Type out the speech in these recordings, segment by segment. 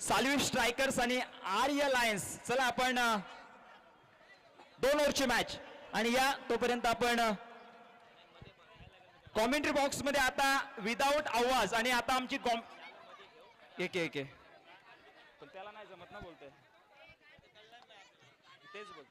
Salvi strikers आणि आर्य Lions. चला आपण 2 ओव्हरची मॅच आणि या तोपर्यंत आपण कॉमेंट्री बॉक्स मध्ये आता विदाउट आवाज आणि आता आमची एक पण त्याला नाही जमत ना बोलतोय तेच बोल.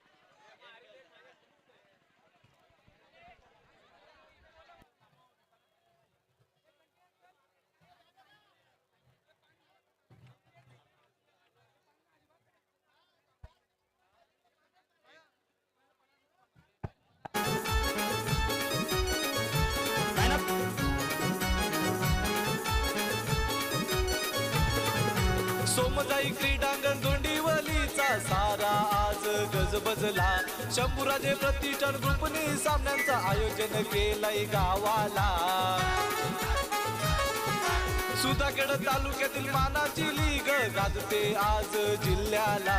सोमजाई क्रीडांगण दोंडिवलीचा सारा आज गजबजला. शंभूराजे प्रतिष्ठान ग्रुपने सामन्यांचं आयोजन केलंय गावाला. सुधागड तालुक्यातील मानाची लीग गाजते आज जिल्ह्याला.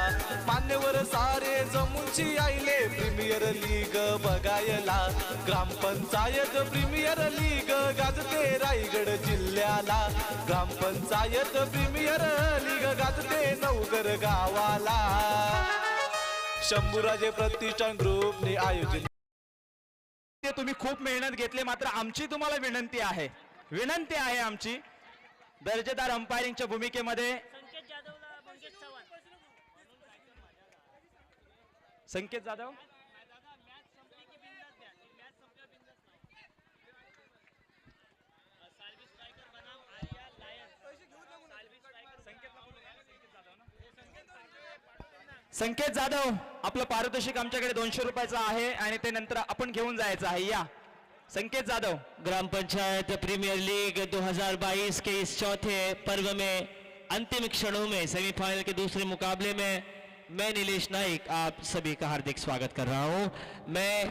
मान्यवर सारे जमुनची आईले प्रीमियर लीग बघायला. ग्रामपंचायत प्रीमियर लीग गाजते रायगड जिल्ह्याला. ग्रामपंचायत प्रीमियर लीग गाजते नवघर गावाला. शंभूराजे प्रतिष्ठान ग्रुपने आयोजित. तुम्ही खूप मेहनत घेतली, मात्र आमची तुम्हाला विनंती आहे आमची दर्जेदार अंपायरिंगच्या भूमिकेमध्ये संकेत जाधव. संकेत जाधव आपलं पारितोषिक आमच्याकडे 200 रुपयाचं आहे आणि ते नंतर आपण घेऊन जायचं आहे. या संकेत जाधव. ग्राम पंचायत प्रीमियर लीग 2022 के इस चौथे पर्व में अंतिम क्षणों में सेमीफाइनल के दूसरे मुकाबले में मैं नीलेश नाइक आप सभी का हार्दिक स्वागत कर रहा हूं. मैं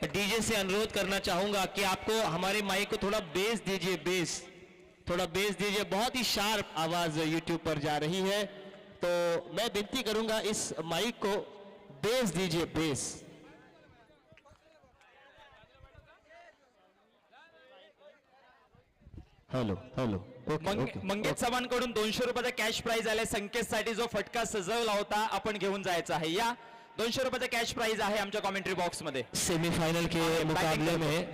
डीजे से अनुरोध करना चाहूंगा कि आपको हमारे माइक को थोड़ा बेस दीजिए, थोड़ा बेस दीजिए. बहुत ही शार्प आवाज यूट्यूब पर जा रही है, तो मैं विनती करूंगा इस माइक को बेस दीजिए, बेस. हॅलो. मंगेश चव्हाणकडून 200 रुपयाचा कॅश प्राइज आलाय. संकेतसाठी जो फटका सजवला होता आपण घेऊन जायचा आहे. या 200 रुपयाचा कॅश प्राइज आहे आमच्या कमेंट्री बॉक्स मध्ये. सेमीफाइनल के मुकाबले में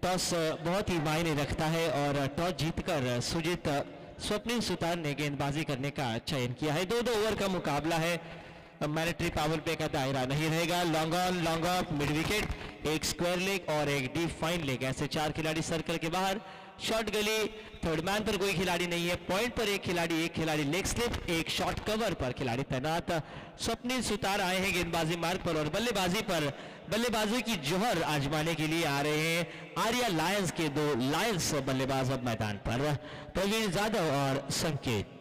टॉस बहुत ही मायने रखता है और टॉस जीतकर सुजीत स्वप्निल सुतार ने गेंदबाजी करने का चयन किया है. 2-2 ओवर का मुकाबला है. मैनेटरी पावर प्ले का दायरा नहीं रहेगा. Long on, long off, mid wicket, एक स्क्वायर लेग और एक डीप फाइन लेग, ऐसे 4 खिलाड़ी सर्कल के बाहर. शॉर्ट गली, थर्ड मैन पर कोई खिलाड़ी नहीं है. पॉइंट पर एक खिलाड़ी लेग स्लिप, एक शॉर्ट कवर पर खिलाड़ी तैनात. स्वप्निल सुतार आए हैं गेंदबाजी मार्ग पर और बल्लेबाजी की जोहर आजमाने के लिए आ रहे हैं आर्या लायंस के 2 लायंस बल्लेबाज अब मैदान पर, प्रवीण जाधव और संकेत.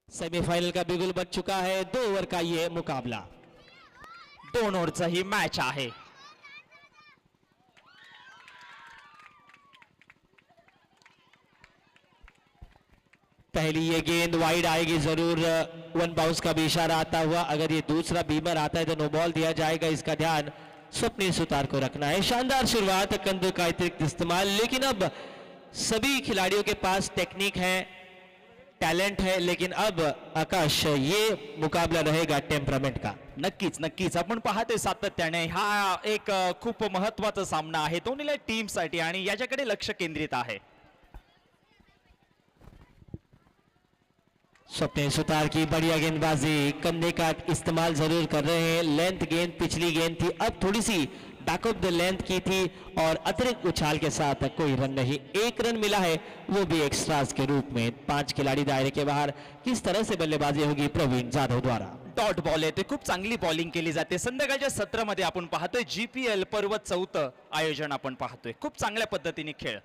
सेमीफाइनल का बिगुल बज चुका है. 2 ओवर का ये मुकाबला, 2 ओव्हरचा ही मॅच आहे. पहली ये गेंद वाइड आएगी जरूर. 1 बाउंस का भी इशारा आता हुआ. अगर ये दूसरा बीमर आता है तो नो बॉल दिया जाएगा. इसका ध्यान स्वप्निल सुतार को रखना है. शानदार शुरुआत, कंधों का अतिरिक्त इस्तेमाल, लेकिन अब सभी खिलाड़ियों के पास टेक्निक है, टैलेंट है, लेकिन अब आकाश ये मुकाबला रहेगा टेम्परामेंट का. नक्कीच आपण पाहतोय सातत्याने हा एक खूप महत्वाचा सामना आहे दोन्ही टीम साठी आणि याच्याकडे लक्ष केंद्रित आहे. स्वप्निल सुतार की बढ़िया गेंदबाजी, कंधे का इस्तेमाल जरूर कर रहे हैं. लेंथ गेंद पिछली गेंद थी, अब थोड़ी सी बैक ऑफ द लेंथ की थी और अतिरिक्त उछाल के साथ कोई रन नहीं. 1 रन मिला है, वो भी एक्स्ट्रास के रूप में. 5 खिलाड़ी दायरे के बाहर. किस तरह से बल्लेबाजी होगी प्रवीण जाधव द्वारा. डॉट बॉल आहे, ते खूप चांगली बॉलिंग केली जाते. संध्याकाळच्या सत्रामध्ये आपण पाहतोय GPL पर्व 4 आयोजन आपण पाहतोय. खूप चांगल्या पद्धतीने खेळ.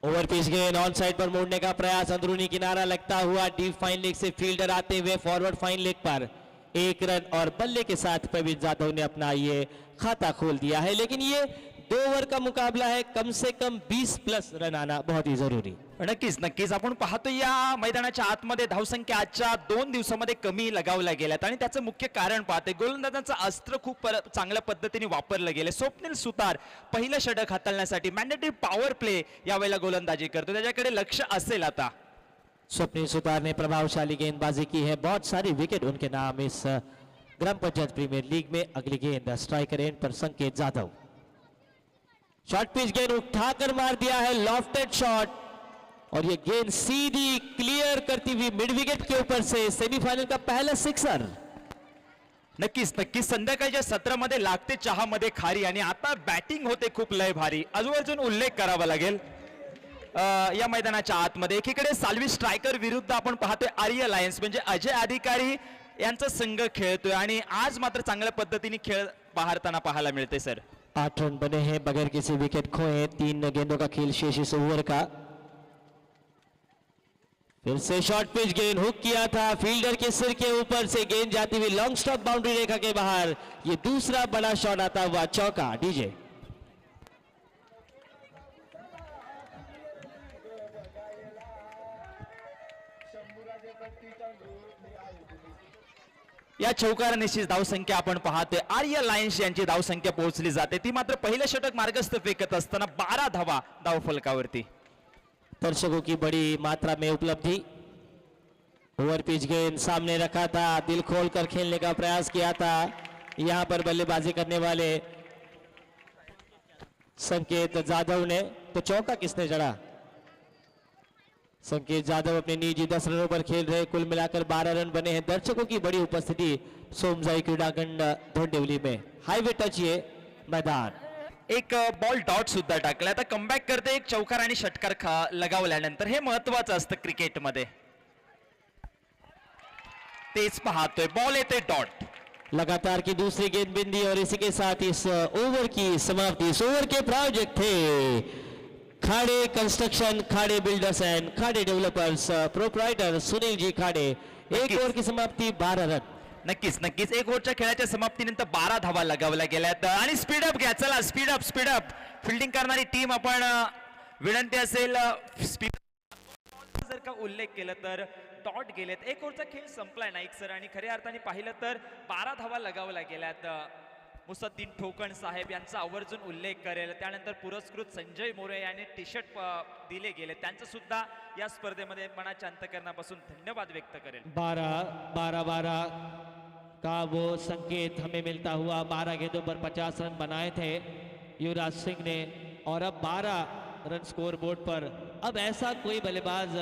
ओवर पिच गेंद ऑन साइड पर मोड़ने का प्रयास, अंदरूनी किनारा लगता हुआ. डीप फाइन लेग से फील्डर आते हुए फॉरवर्ड फाइन लेग पर 1 रन और बल्ले के साथ प्रवीण जाधव ने अपना ये खाता खोल दिया है. लेकिन ये 2 ओवर का मुकाबला है, कम से कम 20 प्लस रन आना बहुत ही जरूरी। नक्कीच नक्कीच आपण पाहतो या मैदानाच्या आतमध्ये धावसंख्या आजच्या 2 दिवसामध्ये कमी लगावल्या गेल्यात आणि त्याचं मुख्य कारण पाहते गोलंदाजांचं अस्त्र खूप चांगल्या पद्धतीने वापरलं गेलं। स्वप्नील सुतार पहिलं षटक हाताळण्यासाठी मॅन्डेटरी पॉवर प्ले यावेळेला गोलंदाजी करतो, त्याच्याकडे लक्ष असेल आता। स्वप्नील सुतार ने प्रभावशाली गेंदबाजी की है, बहुत सारी विकेट उनके नाम इस ग्राम पंचायत प्रीमियर लीग में। अगली गेंद स्ट्राइकर एंड पर संकेत जाधव, शॉर्ट पिच गेंद उठाकर मार दिया है, लॉफ्टेड शॉट, और ये गेंद सीधी क्लियर करती हुई मिड विकेट के ऊपर से सेमीफाइनल का पहला सिक्सर। नक्कीच नक्कीच संध्याकाळच्या सत्रामध्ये लागते चहामध्ये खारी आणि आता बॅटिंग होते खूप लय भारी। अजून उल्लेख करावा लागेल या मैदानाच्या आतमध्ये एकीकडे साल्वी स्ट्रायकर विरुद्ध आपण पाहतोय आर्य लायन्स म्हणजे अजय अधिकारी यांचा संघ खेळतोय आणि आज मात्र चांगल्या पद्धतीने खेळ पाहताना पाहायला मिळते सर। 8 रन बने हैं बगैर किसी विकेट खोए, 3 गेंदों का खेल शेष इस ओवर का। फिर से शॉर्ट पिच गेंद हुक किया था, फील्डर के सिर के ऊपर से गेंद जाती हुई लॉन्ग स्टॉप बाउंड्री रेखा के बाहर, ये दूसरा बड़ा शॉट आता हुआ चौका। डीजे या चौकार निश्चित धावसंख्या आपण पाहतोय आर्य लायन्स यांची धावसंख्या पोहोचली जाते, ती मात्र पहिलं षटक मार्गस्थ फेकत असताना 12 धावा धावफलकावरती। दर्शकों की बड़ी मात्रा में उपलब्धि, ओवर पिच गेंद सामने रखा था, दिल खोलकर खेलने का प्रयास किया था, यहां पर बल्लेबाजी करने वाले संकेत जाधव ने, तो चौका किसने जड़ा? संकेत जाधव अपने निजी 10 रनों पर खेल रहे, कुल मिलाकर 12 रन बने हैं। दर्शकों की बड़ी उपस्थिति सोमजाई क्रीडाखंड धोंडिवली में। हाईवे टच ये मैदान, एक बॉल डॉट सुद्धा टाकला, आता कमबॅक करते एक चौकार आणि षटकार लगावल्यानंतर, हे महत्वाचं असतं क्रिकेटमध्ये। तेच पाहतोय बॉल येते डॉट, लगातार की दूसरी गेंदबंदी और इसी के साथ इस ओवर की समाप्ति। इस ओवर के प्रायोजक थे Khade construction, Khade builders and Khade developers, proprietor Sunil ji Khade. एक ओवर की समाप्ति 12 रन। नक्कीच नक्कीच एक ओव्हरच्या खेळाच्या समाप्तीनंतर 12 धावा लगावल्या गेल्यात आणि स्पीडअप घ्या, चला स्पीडअप फिल्डिंग करणारी टीम आपण विनंती असेल स्पीड जर का उल्लेख केला तर डॉट गेलेत। एक ओव्हरचा खेळ संपलाय नाईक सर आणि खऱ्या अर्थाने पाहिलं तर 12 धावा लगावल्या गेल्यात। मुसद्दीन ठोकण साहेब यांचा आवर्जून उल्लेख करेल, त्यानंतर पुरस्कृत संजय मोरे यांनी टी शर्ट दिले गेले, त्यांचं सुद्धा या स्पर्धेमध्ये मनाच्या अंतःकरणापासून धन्यवाद व्यक्त करेल। 12 का वो संकेत हमें मिलता हुआ। 12 गेंदों पर 50 रन बनाए थे युवराज सिंह ने, और अब 12 रन स्कोर बोर्ड पर। अब ऐसा कोई बल्लेबाज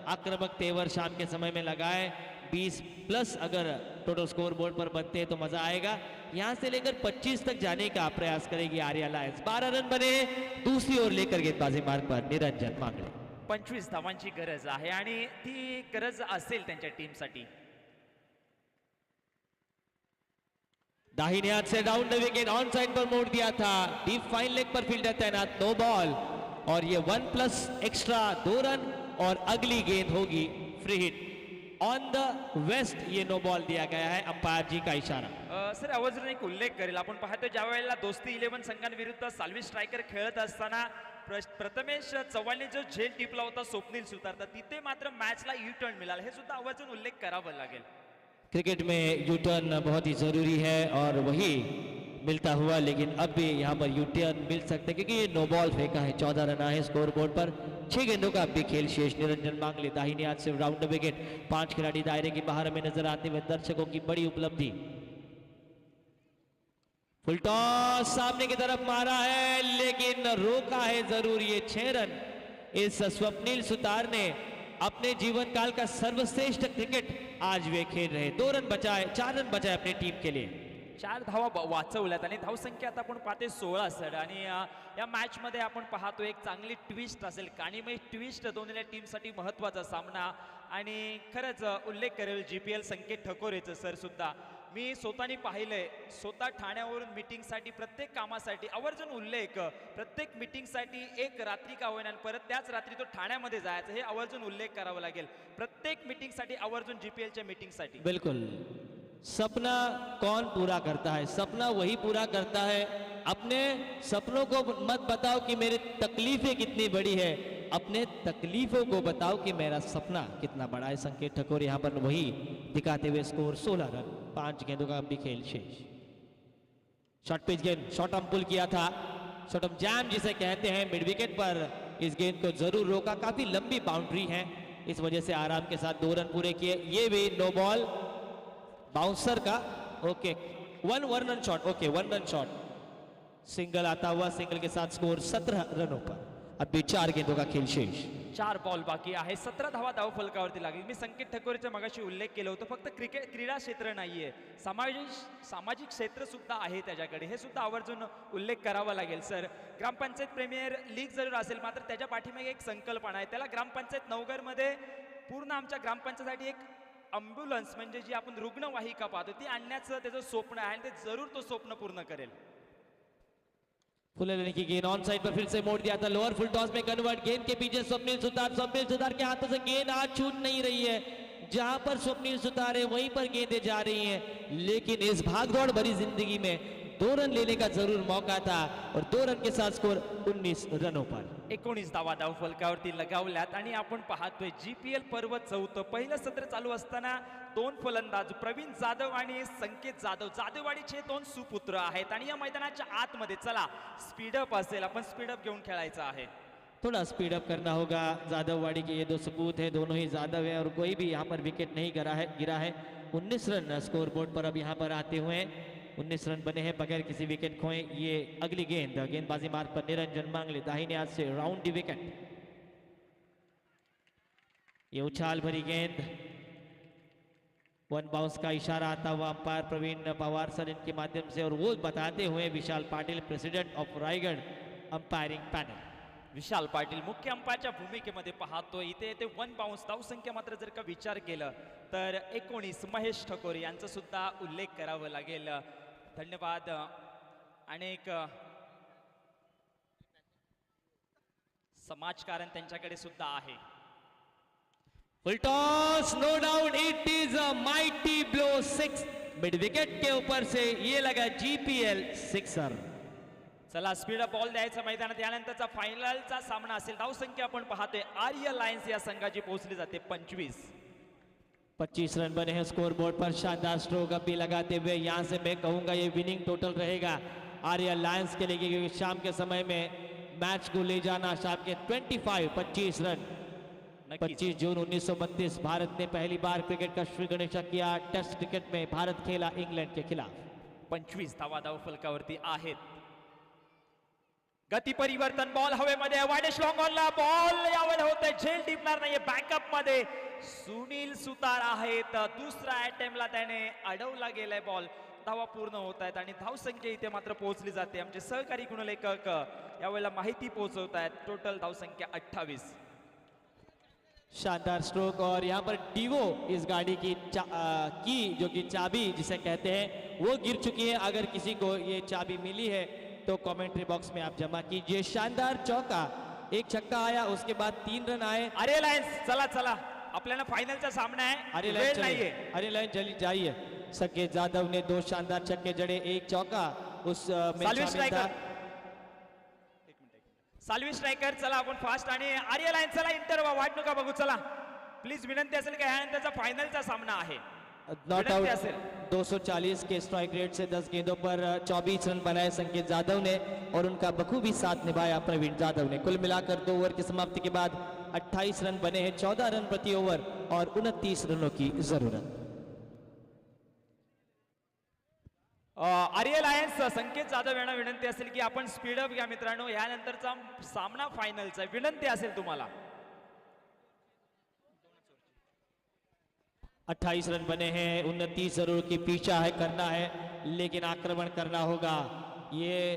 आक्रामक तेवर शाम के समय में लगाए, 20 प्लस अगर टोटल स्कोर बोर्ड पर बनते हैं तो मजा आएगा। यहां से लेकर 25 तक जाने का प्रयास करेगी आर्या लायन्स। 12 रन बने, दूसरी ओर लेकर गेंदबाजी मार्ग पर निरंजन मांगले। 25 धावांची गरज आहे आणि ती गरज असेल त्यांच्या टीमसाठी। दाहिने हाथ से down the wicket, on side पर मोड़ दिया था, डीप फाइन लेग पर फील्डर तैनात, नो बॉल, और ये 1 प्लस एक्स्ट्रा 2 रन, और अगली गेंद होगी free hit on the waist. ये नो बॉल दिया गया है, अंपायर जी का इशारा। सर आवर्जून एक उल्लेख करेल, आपण पाहतो ज्या वेळेला दोस्ती 11 संघांविरुद्ध साल्वी स्ट्रायकर खेळत असताना प्रथमेश चव्हाणने जो झेल टिपला होता स्वप्नील सुतार, तर तिथे मात्र मॅचला यू टर्न मिळाला, हे सुद्धा आवर्जून उल्लेख करावा लागेल। क्रिकेट में यू टर्न बहुत ही जरूरी है और वही मिलता हुआ, लेकिन अब भी यहाँ पर यू टर्न मिल सकते हैं क्योंकि ये नो बॉल फेंका है। 14 रन आए स्कोर बोर्ड पर, 6 गेंदों का अब भी खेल शेष। निरंजन मांगले दाहिने हाथ से राउंड द विकेट, 5 खिलाड़ी दायरे के बाहर में नजर आते हुए, दर्शकों की बड़ी उपलब्धि। फुल टॉस सामने की तरफ मारा है लेकिन रोका है जरूर। ये 6 रन इस स्वप्नील सुतार ने अपने जीवन काल का सर्वश्रेष्ठ क्रिकेट आज वे खेल रहे। 2 रन बचाए, 4 रन बचाए अपनी टीम के लिए। 4 धावा वाचवल्यात आणि धावसंख्या आता आपण पाहते 16 सर, आणि या मॅच मध्ये आपण पाहतो एक चांगली ट्विस्ट असेल, कानीमय ट्विस्ट दोन्ही टीमसाठी महत्त्वाचा सामना। आणि खरंच उल्लेख करेल जीपीएल संकेत ठकोरेचं सर सुद्धा, मी स्वतःनी पाहिलंय, स्वतः ठाण्यावरून मीटिंगसाठी प्रत्येक कामासाठी आवर्जून उल्लेख, प्रत्येक मीटिंगसाठी एक रात्री का होईना परत त्याच रात्री तो ठाण्यामध्ये जायचं, हे आवर्जून उल्लेख करावा लागेल। प्रत्येक मीटिंगसाठी आवर्जून जीपीएलच्या मीटिंगसाठी। बिल्कुल, सपना कौन पूरा करता है? सपना वही पूरा करता है अपने सपनों को मत बताओ कि मेरी तकलीफें कितनी बड़ी है, अपने तकलीफों को बताओ कि मेरा सपना कितना बड़ा है। संकेत ठाकुर यहाँ पर वही दिखाते हुए स्कोर 16 रन, 5 गेंदों का भी खेल शेष। शॉर्ट पिच गेंद, शॉर्ट आर्म पुल किया था, शॉर्ट आर्म जैम जिसे कहते हैं, मिड विकेट पर इस गेंद को जरूर रोका, काफी लंबी बाउंड्री है, इस वजह से आराम के साथ 2 रन पूरे किए। ये भी नो बॉल बाउंसर का, okay, 1 run shot, okay 1 run shot, single आता हुआ, सिंगल के साथ स्कोर 17 रनों पर। अभी 4 गेंदों का खेल शेष। 4 बॉल बाकी आहे, 17 धावा धाव फलकावरती लागली। मी संकेत ठाकूरचा मगाशी उल्लेख केला होता, फक्त क्रीडा क्षेत्र नाहीये, सामाजिक क्षेत्र सुद्धा आहे त्याच्याकडे, हे सुद्धा आवर्जून उल्लेख करावा लागेल सर। ग्रामपंचायत प्रीमियर लीग जरूर असेल, मात्र त्याच्या पाठीमागे एक संकल्पना आहे, त्याला ग्रामपंचायत नवघरमध्ये पूर्ण आमच्या ग्रामपंचायतीसाठी एक अँब्युलन्स म्हणजे जी आपण रुग्णवाहिका पाहतो ती आणण्याचं त्याचं स्वप्न आहे आणि ते जरूर तो स्वप्न पूर्ण करेल। फुले लेने की गेंद ऑन साइड पर फिर से मोड़ दिया था, लोअर फुल टॉस में कन्वर्ट, गेंद के पीछे स्वप्निल सुतार के हाथों से गेंद आज छूट नहीं रही है, जहां पर स्वप्निल सुतार है वहीं पर गेंदें जा रही हैं, लेकिन इस भागदौड़ भरी जिंदगी में 2 रन लेने का जरूर मौका था और 2 रन के साथ स्कोर 19 रनों पर। 19 धावा धाव फलकावरती लगावल्यात आणि आपण पाहतोय जीपीएल पर्व 4, पहिलं सत्र चालू असताना 2 फलंदाज प्रवीण जाधव आणि संकेत जाधव, जाधववाडीचे 2 सुपुत्र आहेत आणि या मैदानाच्या आतमध्ये चला स्पीडअप असेल, आपण स्पीडअप घेऊन खेळायचं आहे। थोड़ा स्पीड अप करना होगा। जाधववाड़ी के ये 2 सपूत हैं, दोनों ही जाधव हैं और कोई भी यहाँ पर विकेट नहीं गिरा है। 19 रन स्कोर बोर्ड पर अब यहाँ पर आते हुए 19 रन बने हैं बगैर किसी विकेट खोए। ये अगली गेंदबाजी मार्ग पर निरंजन मांगले, दाहिने हाथ से राउंड दी विकेट। ये उछाल भरी गेंद, 1 बाउंस का इशारा आता हुआ अंपायर प्रवीण पवार सर इनके माध्यम से, और वो बताते हुए Vishal Patil, president of Raigad umpiring panel. Vishal Patil मुख्य अंपायरच्या भूमिकेमध्ये पाहतो, इथे येते 1 बाउन्स। धावसंख्या मात्र जर का विचार केला तर 19 महेश ठाकूर यांचा सुद्धा उल्लेख करावा लागेल। धन्यवाद। अनेक समाजकारण त्यांच्याकडे सुद्धा आहे। Full toss, no doubt it is a mighty blow, 6 mid wicket के ऊपर से ये लगा जीपीएल 6 चला स्पीड बॉल द्यायचा मैदानात, यानंतरचा फायनलचा सामना असेल। धावसंख्या आपण पाहतोय आर्य लायन्स या संघाची पोहोचली जाते 25 रन बने हैं स्कोर बोर्ड पर। शानदार स्ट्रोक अभी लगाते हुए यहाँ से मैं कहूंगा ये विनिंग टोटल रहेगा आर्य लायंस के लिए, क्योंकि शाम के समय में मैच को ले जाना, शाम के 25 रन। 25 जून 1932 भारत ने पहली बार क्रिकेट का श्री गणेशा किया। टेस्ट क्रिकेट में भारत खेला इंग्लैंड के खिलाफ। 25 धावा धाव फलकावरती आहेत। गती परिवर्तन, बॉल हवेमध्ये, वाइडेस्ट लॉंग ऑनला बॉल यावेळेला होतंय, झेल टिपणार नाहीये। बॅकअप मध्ये सुनील सुतार आहेत, दुसरा अटेम्प्टला त्याने अडवला गेलाय बॉल। धावा पूर्ण होत आहेत आणि धावसंख्या इथे मात्र पोहोचली जाते। आमचे सहकारी गुणलेखक यावेळेला माहिती पोहोचवत आहेत। टोटल धावसंख्या 28। शानदार स्ट्रोक, और यहाँ पर डीवो इस गाड़ी की जो कि चाबी जिसे कहते हैं वो गिर चुकी है। अगर किसी को ये चाबी मिली है तो कमेंट्री बॉक्स में आप जमा कीजिए। शानदार चौका, एक छक्का आया, उसके बाद 3 रन आए। अरे लायन्स चला आपल्याला फायनलचा सामना आहे, अरे वेळ नाहीये। अरे लाइन चली जाइए। संकेत जाधव ने 2 शानदार छक्के जड़े, एक चौका उस में शामिल था। साल्वी स्ट्रायकर, चला आपण फास्ट आणि आर्य लायन्स चला इंटरव्यू वाट नका बघू, चला प्लीज विनंती असेल की यानंतरचा फायनलचा सामना आहे। नॉट आउट 240 के स्ट्राइक रेट से 10 गेंदों पर 24 रन बनाए संकेत जाधव ने, और उनका बखूबी साथ निभाया प्रवीण जाधव ने। कुल मिलाकर 2 ओवर की समाप्ति के बाद 28 रन बने हैं, 14 रन प्रति ओवर और 29 रनों की जरूरत। आर्य लायन्स, संकेत जाधव यांना विनंती असेल की आपण स्पीडअप घ्या मित्रांनो, यानंतरचा सामना फायनलचा विनंती असेल तुम्हाला। 28 रन बने हैं, 29 जरूर की पीछा है करना है, लेकिन आक्रमण करना होगा। ये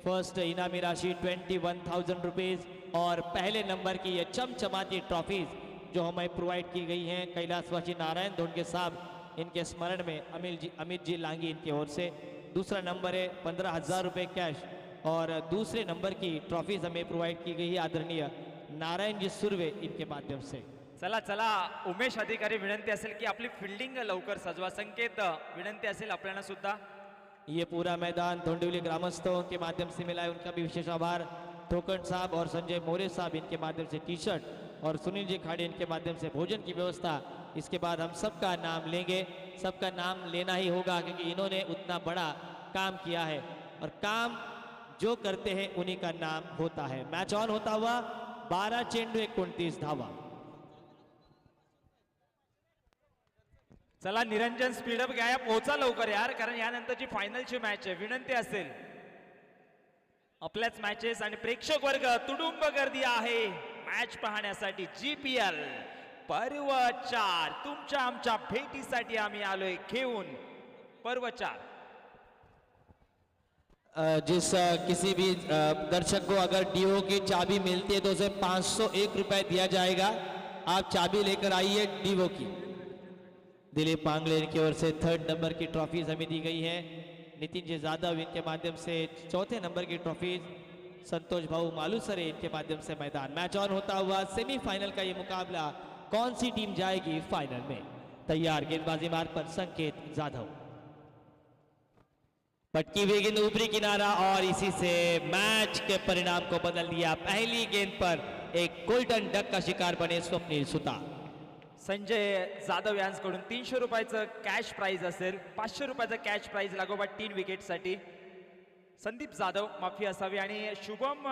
फर्स्ट इनामी राशि 21,000 रुपीज और पहले नंबर की ये चमचमाती ट्रॉफीज जो हमें प्रोवाइड की गई हैं कैलाशवासी नारायण धोंडके साहब इनके स्मरण में अमित जी लांगी इनकी ओर से। दूसरा नंबर है 15,000 रुपये कैश, और दूसरे नंबर की ट्रॉफीज हमें प्रोवाइड की गई है आदरणीय नारायण जी सुर्वे इनके माध्यम से। चला उमेश अधिकारी, विनंती असेल की आपली फिल्डिंग लवकर सजवा। संकेत, विनंती असेल आपल्याला सुद्धा। ये पूरा मैदान धोंडिवली ग्रामस्थों के माध्यम से मिला है, उनका भी विशेष आभार। ठोकन साहब और संजय मोरे साहब इनके माध्यम से टी शर्ट और सुनील जी खाड़े इनके माध्यम से भोजन की व्यवस्था। इसके बाद हम सबका नाम लेंगे, सबका नाम लेना ही होगा क्योंकि इन्होंने उतना बड़ा काम किया है और काम जो करते हैं उन्हीं का नाम होता है। मैच ऑन होता हुआ 12 चेंडू 29 धावा। चला निरंजन स्पीडअप घ्या, पोहोचा लवकर यार, कारण यानंतरची फायनलची मॅच आहे. विनंती असेल आपल्याच मॅचेस आणि प्रेक्षक वर्ग तुडुंब गर्दी आहे मॅच पाहण्यासाठी. GPL पर्व 4 तुमच्या आमच्या भेटीसाठी आम्ही आलोय घेऊन पर्व 4. जिस किसी भी दर्शक को अगर डीओ की चाबी मिलती है तो उसे 501 रुपए दिया जाएगा। आप चाबी लेकर आइए डीओ की। दिलीप पांगले की ओर से 3rd नंबर की ट्रॉफीज हमें दी गई है। नितिन जी जादव इनके माध्यम से 4थे नंबर की ट्रॉफीज। संतोष भाऊ मालूसरे इनके माध्यम से मैदान। मैच ऑन होता हुआ सेमीफाइनल का ये मुकाबला, कौन सी टीम जाएगी फाइनल में? तैयार, गेंदबाजी मार्ग पर संकेत जाधव, पटकी हुई गेंद ऊपरी किनारा और इसी से मैच के परिणाम को बदल दिया। पहली गेंद पर एक गोल्डन डक का शिकार बने स्वप्नील सुतार। संजय जाधव यांच्याकडून 300 रुपयाचं कॅश प्राइज असेल, 500 रुपयाचं कॅश प्राइज लागोपाठ 3 विकेटसाठी संदीप जाधव माफी असावी. आणि शुभम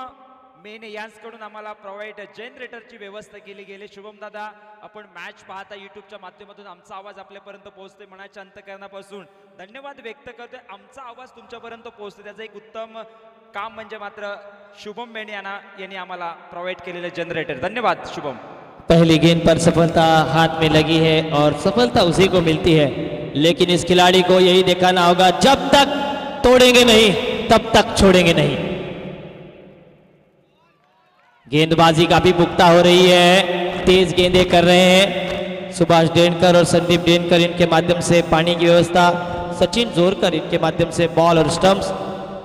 मेने यांच्याकडून आम्हाला प्रोव्हाइड जनरेटरची व्यवस्था केली गेली. शुभम दादा, आपण मॅच पाहता युट्यूबच्या माध्यमातून आमचा आवाज आपल्यापर्यंत पोहोचतोय, मनाच्या अंतःकरणापासून धन्यवाद व्यक्त करतोय. आमचा आवाज तुमच्यापर्यंत पोहोचतोय त्याचं एक उत्तम काम म्हणजे मात्र शुभम मेने यांनी आम्हाला प्रोव्हाइड केलेले जनरेटर. धन्यवाद शुभम. पहली गेंद पर सफलता हाथ में लगी है और सफलता उसी को मिलती है, लेकिन इस खिलाड़ी को यही दिखाना होगा जब तक तोड़ेंगे नहीं तब तक छोड़ेंगे नहीं। गेंदबाजी काफी पुख्ता हो रही है, तेज गेंदें कर रहे हैं सुभाष डेनकर और संदीप डेनकर इनके माध्यम से पानी की व्यवस्था। सचिन जोरकर इनके माध्यम से बॉल और स्टंप्स।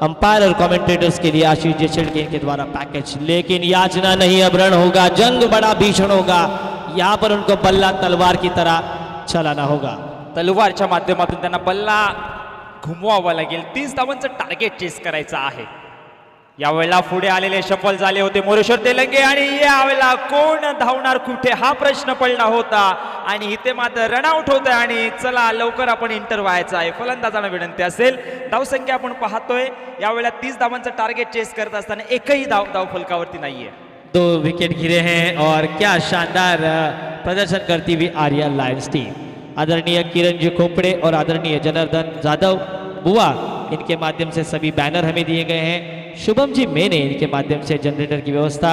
अंपायर और कमेंटेटर्स के लिए आशीष जेशेड़के इनके द्वारा पैकेज। लेकिन याचना नहीं, अब रन होगा, जंग बड़ा भीषण होगा। यहाँ पर उनको बल्ला तलवार की तरह चलाना होगा। तलवारच्या माध्यमातून त्यांना बल्ला घुमवावा लागेल. 30 धावांचं टार्गेट चेस करायचं आहे. यावेळेला पुढे आलेले सफल झाले होते मोरेश्वर तेलंगे आणि यावेळेला कोण धावणार कुठे हा प्रश्न पडला होता आणि इथे मात्र रनआउट होत आहे. आणि चला लवकर आपण इंटर व्हायचं आहे. फलंदाजांना विनंती असेल, धावसंख्या आपण पाहतोय यावेळेला 30 धावांचं टार्गेट चेस करत असताना एकही धाव फलकावरती नाहीये. 2 विकेट गिरे हैं और क्या शानदार प्रदर्शन करती हुई आर्या लायंस टीम। आदरणीय किरण जी खोपड़े और आदरणीय जनार्दन जाधव बुआ इनके माध्यम से सभी बैनर हमें दिए गए हैं। शुभम जी मेने इनके माध्यम से जनरेटर की व्यवस्था।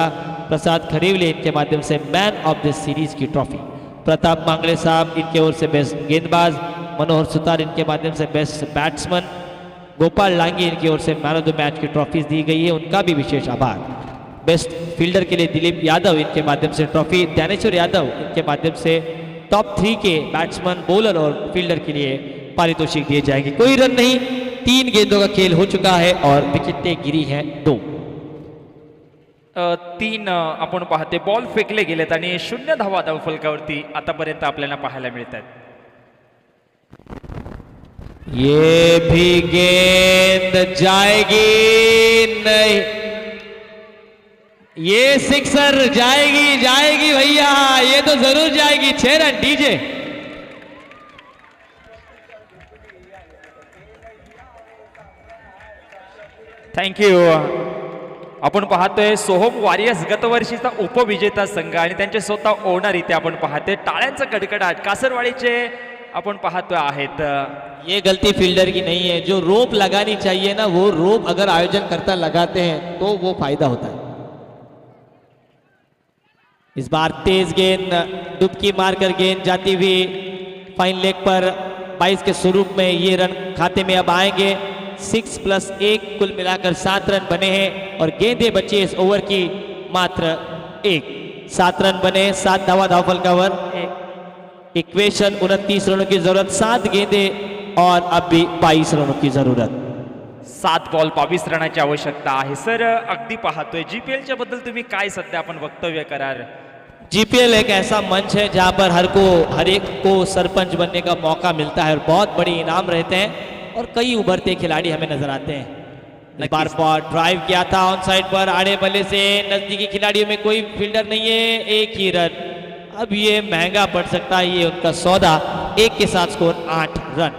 प्रसाद खरीवले इनके माध्यम से मैन ऑफ द सीरीज की ट्रॉफी। प्रताप मांगले साहब इनके ओर से बेस्ट गेंदबाज। मनोहर सुतार इनके माध्यम से बेस्ट बैट्समैन। गोपाल लांगी इनकी ओर से मैन ऑफ द मैच की ट्रॉफीज दी गई है, उनका भी विशेष आभार। बेस्ट फील्डर के लिए दिलीप यादव इनके माध्यम से ट्रॉफी। ज्ञानेश्वर यादव इनके माध्यम से टॉप 3 के बैट्समैन, बॉलर और फील्डर के लिए पारितोषिक दिए जाएंगे। कोई रन नहीं, 3 गेंदों का खेल हो चुका है और विकेटें गिरी हैं 2। 3 आपण पाहते बॉल फेकले गेलेत आणि 0 धावा धावफलकावरती आतापर्यंत आपल्याला पाहायला मिळतात. ये भी गेंद जाएगी नहीं, ये सिक्सर जाएगी भैया, ये तो जरूर जाएगी। 6 रन डीजे। थँक्यू. आपण पाहतोय सोहम वॉरियर्स गतवर्षीचा उपविजेता संघ आणि त्यांचे स्वतः ओनर इथे आपण पाहतोय. टाळ्यांचा कडकडाट कासरवाडीचे आपण पाहतोय आहेत. ये गलती फील्डर की नहीं है, जो रोप लगानी चाहिए ना वो रोप अगर आयोजन करता लगाते हैं तो वो फायदा होता है। इस बार तेज गेंद डुबकी मारकर गेंद जाती हुई फाइन लेग पर 22 के स्वरूप में ये रन खाते में अब आएंगे। 6+1 कुल मिलाकर 7 रन बने हैं और गेंदें बची इस ओवर की मात्र 1। 7 रन बने, 7 धावा धावफलकावर। इक्वेशन 29 रनों की जरूरत, 7 गेंदें और अब भी 22 रनों की जरूरत। 7 बॉल 22 रनाची आवश्यकता आहे. सर अगदी पाहतोय जीपीएलच्या बद्दल तुम्ही काय सध्या आपण वक्तव्य करार? जीपीएल एक ऐसा मंच है जहां पर हर एक को सरपंच बनने का मौका मिलता है और बहुत बड़े इनाम रहते हैं। और कई उभरते खिलाड़ी हमें नजर आते हैं। इस बार बॉल ड्राइव किया था ऑन साइड पर, आड़े बल्ले से नजदीकी खिलाड़ियों में कोई फील्डर नहीं है, एक ही रन। अब ये महंगा पड़ सकता है ये उनका सौदा। 1 के साथ स्कोर 8 रन।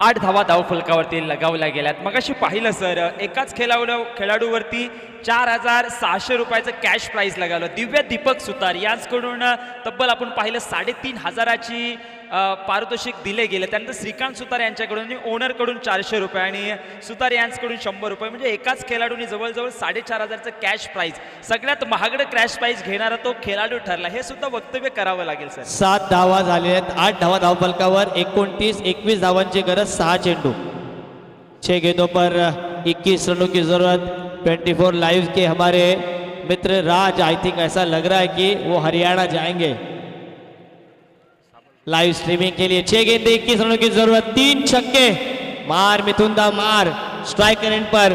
8 धावा धाव फलकावरती लगावल्या गेल्यात। मगाशी पाहिलं सर, एकाच खेळाडूवरती 4,600 रुपयाचं कॅश प्राइज लगावलं। दिव्या दीपक सुतार यांच्याकडून तब्बल आपण पाहिलं 3,500ची पारितोषिक दिले गेले। त्यानंतर श्रीकांत सुतार यांच्याकडून ओनरकडून 400 रुपये आणि सुतार यांच्याकडून 100 रुपये, म्हणजे एकाच खेळाडूने जवळजवळ 4,500चं कॅश प्राइज, सगळ्यात महागडं कॅश प्राइज घेणारा तो खेळाडू ठरला, हे सुद्धा वक्तव्य करावं लागेल सर। 7 धावा झाले आहेत, 8 धावा धावफलकावर, 29 धावांची गरज, 6 चेंडू, 6 गेंदों पर 21 रनों की जरूरत। 24 लाइव के हमारे मित्र राज, आई थिंक ऐसा लग रहा है कि वो हरियाणा जाएंगे लाइव स्ट्रीमिंग के लिए। 6 गेंदे 21 रनों की जरूरत, 3 छक्के, मार मिथुंदा मार, स्ट्राइकर एंड पर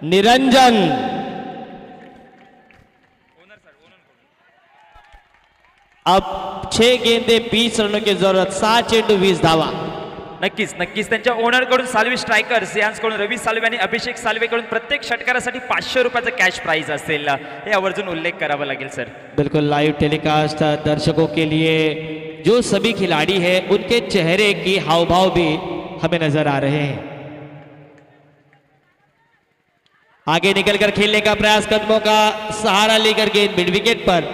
निरंजन। अब 6 गेंदे 20 रनों की जरूरत, 7 चेंडू 20 धावा। नक्कीच नक्कीच त्यांच्या ओनरकडून साल्वी स्ट्रायकर्स यांच्याकडून रवी साल्वे आणि अभिषेक साल्वेकडून प्रत्येक षटकारासाठी 500 रुपयाचं कॅश प्राइज असेल, हे आवर्जून उल्लेख करावा लागेल सर। बिल्कुल लाइव टेलीकास्ट दर्शकों के लिए, जो सभी खिलाड़ी हैं उनके चेहरे की हाव भाव भी हमें नजर आ रहे हैं। आगे निकलकर खेलने का प्रयास, कदमों का सहारा लेकर गेंद मिड विकेट पर,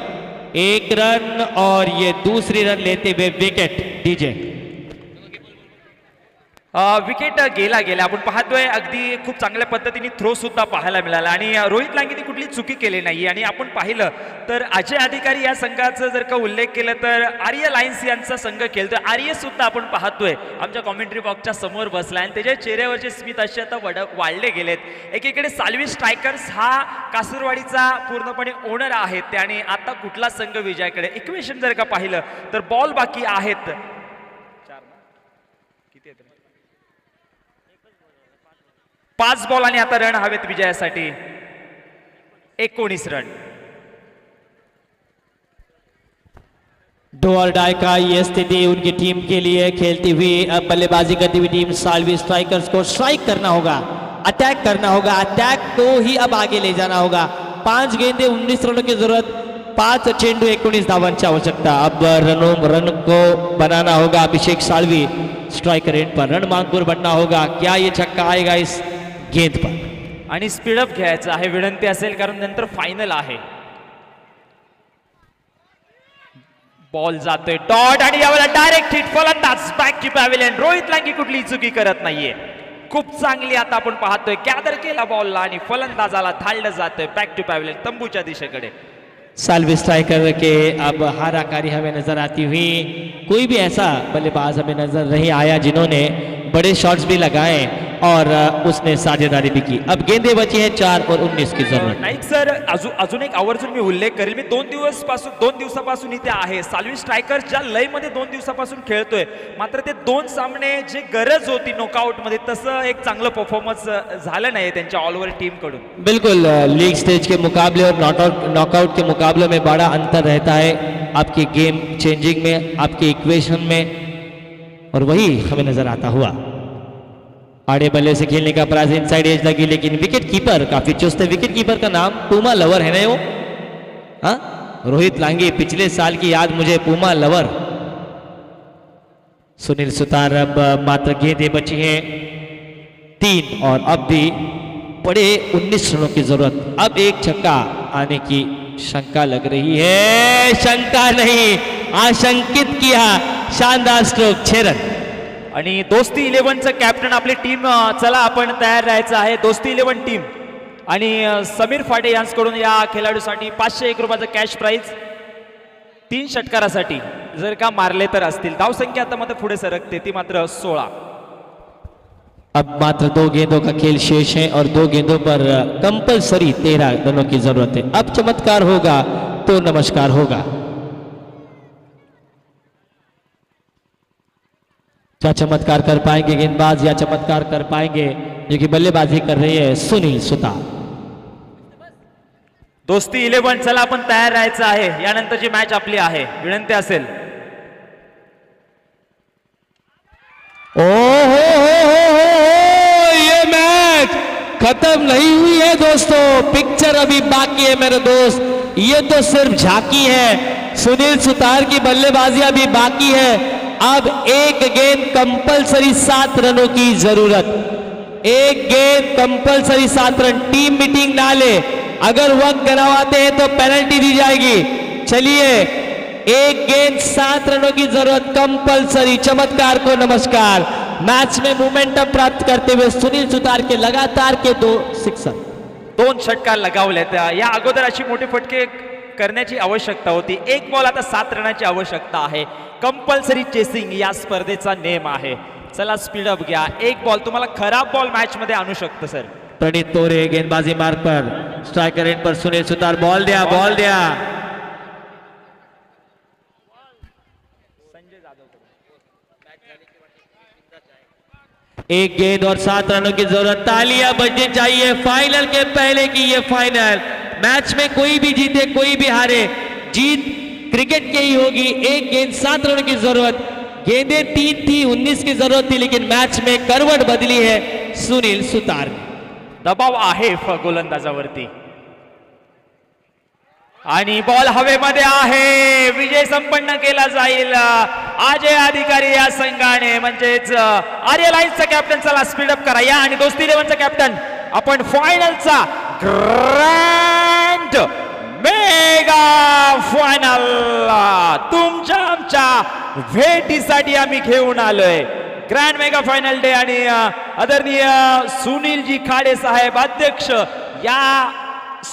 1 रन और ये दूसरी रन लेते हुए विकेट। डीजे विकेट गेला आपण पाहतोय अगदी खूप चांगल्या पद्धतीने थ्रो सुद्धा पाहायला मिळाला आणि रोहित लांगेने कुठली चुकी केली नाही। आणि आपण पाहिलं तर अजय अधिकारी या संघाचा जर का उल्लेख केला तर आर्य लायन्स यांचा संघ खेळतोय। आर्य सुद्धा आपण पाहतोय आमच्या कॉमेंट्री बॉक्सच्या समोर बसला आणि त्याच्या चेहऱ्यावरचे स्मित असे आता वाढले गेलेत। एकीकडे साल्वी स्ट्रायकर्स हा कासरवाडीचा पूर्णपणे ओनर आहेत, त्याने आता कुठला संघ विजयाकडे, इक्वेशन जर का पाहिलं तर बॉल बाकी आहेत, 5 बॉल आणि आता रन हवेत विजयासाठी, 19 रन। डू और डाई का ये स्थिति उनकी टीम के लिए खेलती हुई, अब बल्लेबाजी करती हुई टीम साल्वी स्ट्राइकर्स को स्ट्राइक करना होगा, अटैक करना होगा, अटैक को ही अब आगे ले जाना होगा। 5 गेंदे 19 रनों की जरूरत, 5 चेंडू 19 धावांची आवश्यकता। अब रन को बनाना होगा अभिषेक साल्वी, स्ट्राइकर एंड पर रन मांगपुर बनना होगा। क्या ये छक्का आएगा इस गेंद पर? आणि स्पीडअप घ्यायचं आहे, विनंती असेल कारण नंतर फायनल आहे। बॉल जातोय डॉट आणि यावेळेला डायरेक्ट हिट, फलंदाज बॅक टू पॅव्हिलियन। रोहित लांगी कुठली चुकी करत नाहीये, खूप चांगली आता आपण पाहतोय गॅदर केला बॉलला आणि फलंदाजाला धाडलं जातोय बॅक टू पॅव्हिलियन, तंबूच्या दिशेकडे। साल्वी स्ट्राइकर के अब हाराकारी हमें नजर आती हुई, कोई भी ऐसा बल्लेबाज हमें नजर नहीं आया जिन्होंने बड़े शॉट्स भी लगाए और उसने साझेदारी भी की। अब गेंदे बची है 4 और 19 की जरूरत। नाईक सर, अजून एक आवर्जून मी उल्लेख करेल, मी 2 दिवसापासून इथे आहे। साल्वी स्ट्रायकर्स ज्या लय मध्ये 2 दिवसापासून खेळतोय, मात्र ते 2 सामने जे गरज होती नॉकआउट मध्ये, तसं एक चांगलं परफॉर्मन्स झालं नाही त्यांच्या ऑल ओव्हर टीम कडून। बिल्कुल लीग स्टेज के मुकाबले और नॉकआउट के मुकाबले में बड़ा अंतर रहता है आपकी गेम चेंजिंग में, आपकी इक्वेशन में, और वही हमें नजर आता हुआ। आड़े बल्ले से खेलने का प्रयास, इनसाइड एज लगी, लेकिन विकेट कीपर काफी चुस्त है। विकेट कीपर का नाम पूमा लवर है ना वो, हाँ, रोहित लांगी, पिछले साल की याद मुझे, पूमा लवर। सुनील सुतार, अब मात्र गेंदें बची हैं 3 और अब भी बड़े 19 रनों की जरूरत। अब एक छक्का आने की शंका लग रही है, शंका नहीं, आशंकित किया, शानदार स्ट्रोक, 6 रन। आणि दोस्ती 11चं कॅप्टन आपली टीम, चला आपण तयार राहायचं आहे। दोस्ती 11 टीम आणि समीर फाटे यांच्याकडून या खेळाडूसाठी 501 रुपयाचं कॅश प्राइज, 3 षटकारासाठी जर का मारले तर असतील। धावसंख्या आता मात्र पुढे सरकते, ती मात्र 16। अब मात्र 2 गेंदों का खेल शेष है और 2 गेंदों पर कंपलसरी 13 रनों की जरूरत है। अब चमत्कार होगा तो नमस्कार होगा। क्या चमत्कार कर पाएंगे गेंदबाज, या चमत्कार कर पाएंगे जो कि बल्लेबाजी कर रही है सुनील सुतार। दोस्ती 11, चला आपण तयार राहायचं आहे, यानंतरची मॅच आपली आहे। विनंती असेल, ओ हो खत्म नहीं हुई है दोस्तों, पिक्चर अभी बाकी है मेरे दोस्त। ये तो सिर्फ झांकी है, सुनील सुतार की बल्लेबाजी अभी बाकी है। अब एक गेंद कंपलसरी 7 रनों की जरूरत, एक गेंद कंपलसरी 7 रन। टीम मीटिंग ना ले, अगर वक्त गंवाते हैं तो पेनल्टी दी जाएगी। चलिए, एक गेंद 7 रनों की जरूरत कंपलसरी। चमत्कार को नमस्कार। मैच में मोमेंटम प्राप्त करते हुए सुनील सुतार के लगातार के 2 सिक्सर, 2 षटकार लगावलेत। या अगोदर अशी मोठी फटके करण्याची आवश्यकता होती। एक बॉल आता 7 रनाची आवश्यकता आहे। कंपल्सरी चेसिंग या स्पर्धेचा नेम आहे। चला स्पीडअप घ्या, एक बॉल तुम्हाला खराब बॉल मॅच मध्ये आणू शकतो सर। प्रणीत तोरे गेंदबाजी मार्ग पर, स्ट्राइकर एंड पर सुनील सुतार, बॉल दिया, बॉल दिया। एक गेंद और 7 रनों की जरूरत। तालियां बजनी चाहिए फाइनल के पहले की। ये फाइनल मैच में कोई भी जीते कोई भी हारे, जीत क्रिकेट की ही होगी। एक गेंद 7 रनों की जरूरत, गेंदें 3 थी, 19 की जरूरत थी, लेकिन मैच में करवट बदली है सुनील सुतार ने। दबाव आहे गोलंदाजावरती आणि बॉल हवेमध्ये आहे। विजय संपन्न केला जाईल अजय अधिकारी या संघाने, म्हणजेच आर्या लाईन्सचा कॅप्टन। चला स्पीडअप करा या, आणि दोस्ती 11चा कॅप्टन आपण फायनलचा ग्रँड मेगा फायनल तुमच्या आमच्या भेटीसाठी आम्ही घेऊन आलोय। ग्रँड मेगा फायनल डे आणि आदरणीय सुनीलजी खाडे साहेब अध्यक्ष या